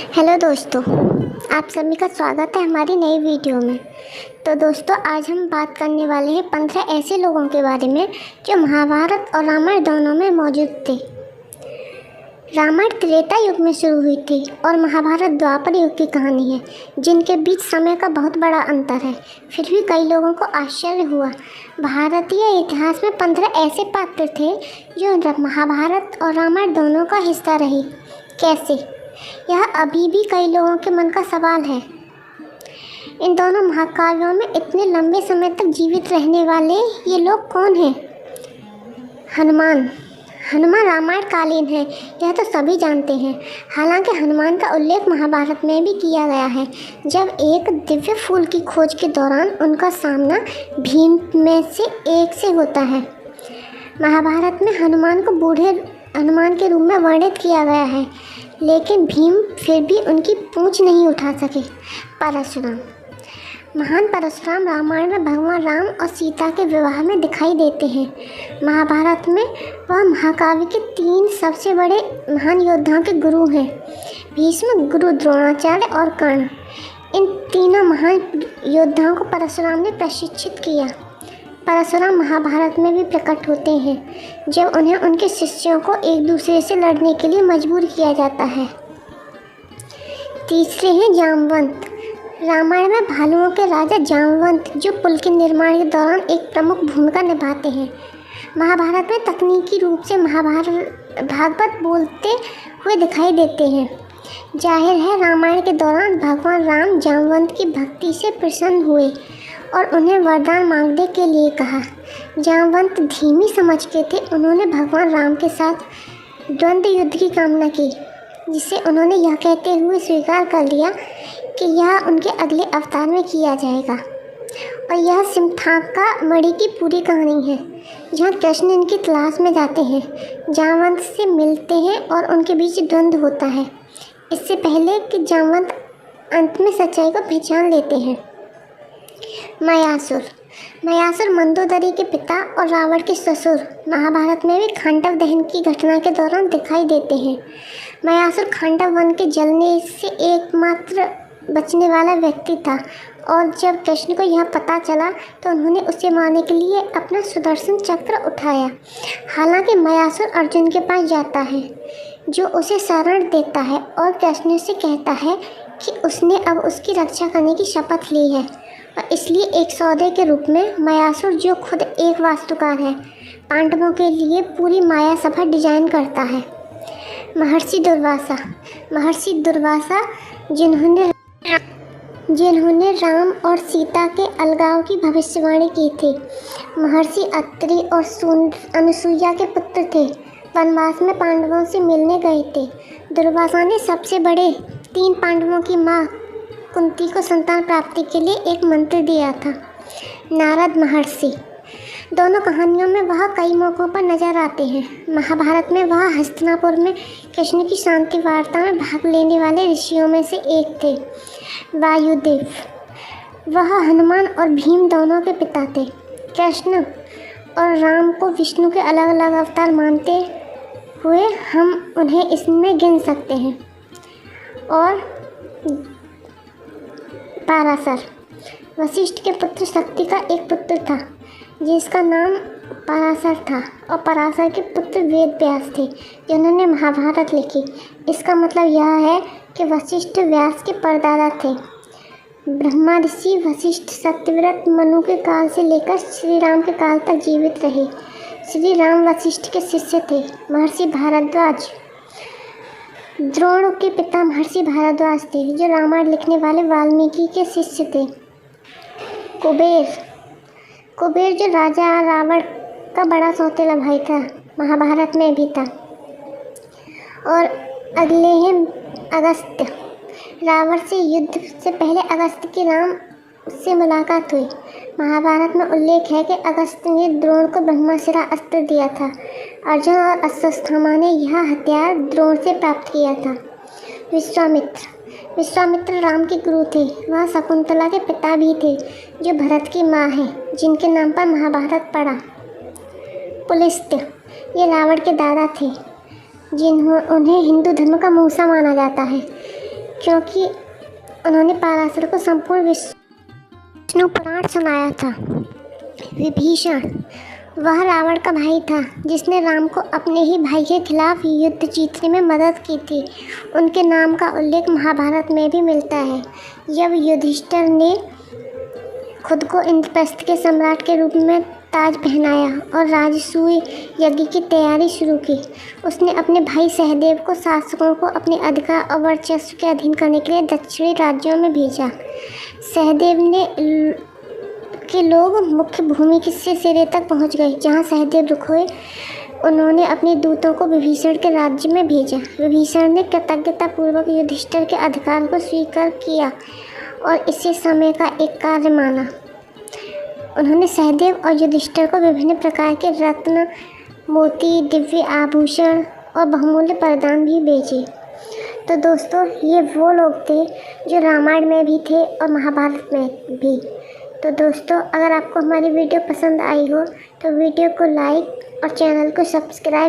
Hello दोस्तों, आप सभी का स्वागत है हमारी नई वीडियो में। तो दोस्तों, आज हम बात करने वाले हैं 15 ऐसे लोगों के बारे में जो महाभारत और रामायण दोनों में मौजूद थे। रामायण त्रेता युग में शुरू हुई थी और महाभारत द्वापर युग की कहानी है, जिनके बीच समय का बहुत बड़ा अंतर है। फिर भी कई लोगों को आश्चर्य हुआ। भारतीय इतिहास में 15 ऐसे पात्र थे जो महाभारत और रामायण दोनों का हिस्सा रहे। कैसे? यह अभी भी कई लोगों के मन का सवाल है। इन दोनों महाकाव्यों में इतने लंबे समय तक जीवित रहने वाले ये लोग कौन हैं? हनुमान रामायण कालीन है, यह तो सभी जानते हैं। हालांकि हनुमान का उल्लेख महाभारत में भी किया गया है, जब एक दिव्य फूल की खोज के दौरान उनका सामना भीम में से एक से होता है। महाभारत में हनुमान को बूढ़े हनुमान के रूप में वर्णित किया गया है, लेकिन भीम फिर भी उनकी पूंछ नहीं उठा सके। परशुराम महान परशुराम रामायण में भगवान राम और सीता के विवाह में दिखाई देते हैं। महाभारत में वह महाकाव्य के 3 सबसे बड़े महान योद्धाओं के गुरु हैं, भीष्म, गुरु द्रोणाचार्य और कर्ण। इन तीनों महान योद्धाओं को परशुराम ने प्रशिक्षित किया। परशुराम महाभारत में भी प्रकट होते हैं, जब उन्हें उनके शिष्यों को एक दूसरे से लड़ने के लिए मजबूर किया जाता है। तीसरे हैं जामवंत। रामायण में भालुओं के राजा जामवंत, जो पुल के निर्माण के दौरान एक प्रमुख भूमिका निभाते हैं। महाभारत में तकनीकी रूप से भागवत बोलते हुए दिखाई देते हैं। जाहिर है, रामायण के दौरान भगवान राम जामवंत की भक्ति से प्रसन्न हुए और उन्हें वरदान मांगने के लिए कहा। जामवंत धीमी समझ के थे। उन्होंने भगवान राम के साथ द्वंद्व युद्ध की कामना की, जिसे उन्होंने यह कहते हुए स्वीकार कर लिया कि यह उनके अगले अवतार में किया जाएगा। और यह सिमथाका मणि की पूरी कहानी है, जहाँ कृष्ण इनकी तलाश में जाते हैं, जामवंत से मिलते हैं और उनके बीच द्वंद्व होता है, इससे पहले कि जामवंत अंत में सच्चाई को पहचान लेते हैं। मयासुर मंदोदरी के पिता और रावण के ससुर महाभारत में भी खांडव दहन की घटना के दौरान दिखाई देते हैं। मयासुर खांडव वन के जलने से एकमात्र बचने वाला व्यक्ति था, और जब कृष्ण को यह पता चला तो उन्होंने उसे मारने के लिए अपना सुदर्शन चक्र उठाया। हालांकि मयासुर अर्जुन के पास जाता है, जो उसे शरण देता है और कृष्ण से कहता है कि उसने अब उसकी रक्षा करने की शपथ ली है, और इसलिए एक सौदे के रूप में मयासुर, जो खुद एक वास्तुकार है, पांडवों के लिए पूरी माया सभा डिजाइन करता है। महर्षि दुर्वासा जिन्होंने राम और सीता के अलगाव की भविष्यवाणी की थी। महर्षि अत्रि और अनुसुईया के पुत्र थे। वनवास में पांडवों से मिलने गए थे। दुर्वासा ने सबसे बड़े 3 पांडवों की माँ कुंती को संतान प्राप्ति के लिए एक मंत्र दिया था। नारद महर्षि दोनों कहानियों में वह कई मौक़ों पर नजर आते हैं। महाभारत में वह हस्तिनापुर में कृष्ण की शांति वार्ता में भाग लेने वाले ऋषियों में से एक थे। वायुदेव वह हनुमान और भीम दोनों के पिता थे। कृष्ण और राम को विष्णु के अलग अलग अवतार मानते हुए हम उन्हें इसमें गिन सकते हैं। और पराशर वशिष्ठ के पुत्र शक्ति का एक पुत्र था, जिसका नाम पराशर था, और पराशर के पुत्र वेद व्यास थे, जिन्होंने महाभारत लिखी। इसका मतलब यह है कि वशिष्ठ व्यास के परदादा थे। ब्रह्मा ऋषि वशिष्ठ सत्यव्रत मनु के काल से लेकर श्री राम के काल तक जीवित रहे। श्री राम वशिष्ठ के शिष्य थे। महर्षि भारद्वाज द्रोण के पिता महर्षि भारद्वाज थे, जो रामायण लिखने वाले वाल्मीकि के शिष्य थे। कुबेर जो राजा रावण का बड़ा सौतेला भाई था, महाभारत में भी था। और अगले हैं अगस्त्य। रावण से युद्ध से पहले अगस्त्य की राम से मुलाकात हुई। महाभारत में उल्लेख है कि अगस्त्य ने द्रोण को ब्रह्माशिरा अस्त्र दिया था। अर्जुन और अश्वत्थामा ने यह हथियार द्रोण से प्राप्त किया था। विश्वामित्र राम के गुरु थे। वह शकुंतला के पिता भी थे, जो भरत की माँ हैं, जिनके नाम पर महाभारत पड़ा। पुलस्त्य ये रावण के दादा थे, उन्हें हिंदू धर्म का मूसा माना जाता है। क्योंकि उन्होंने पराशर को संपूर्ण विष्णु पुराण सुनाया था। विभीषण वह रावण का भाई था जिसने राम को अपने ही भाई के खिलाफ युद्ध जीतने में मदद की थी। उनके नाम का उल्लेख महाभारत में भी मिलता है। जब युधिष्ठिर ने खुद को इंद्रप्रस्थ के सम्राट के रूप में ताज पहनाया और राजसूय यज्ञ की तैयारी शुरू की, उसने अपने भाई सहदेव को शासकों को अपने अधिकार और वर्चस्व के अधीन करने के लिए दक्षिणी राज्यों में भेजा। सहदेव के लोग मुख्य भूमि से सिरे तक पहुंच गए, जहां सहदेव रुके। उन्होंने अपने दूतों को विभीषण के राज्य में भेजा। विभीषण ने कृतज्ञतापूर्वक युधिष्ठिर के अधिकार को स्वीकार किया और इसे समय का एक कार्य माना। उन्होंने सहदेव और युधिष्ठिर को विभिन्न प्रकार के रत्न, मोती, दिव्य आभूषण और बहुमूल्य वरदान भी भेजे। तो दोस्तों, ये वो लोग थे जो रामायण में भी थे और महाभारत में भी। तो दोस्तों, अगर आपको हमारी वीडियो पसंद आई हो तो वीडियो को लाइक और चैनल को सब्सक्राइब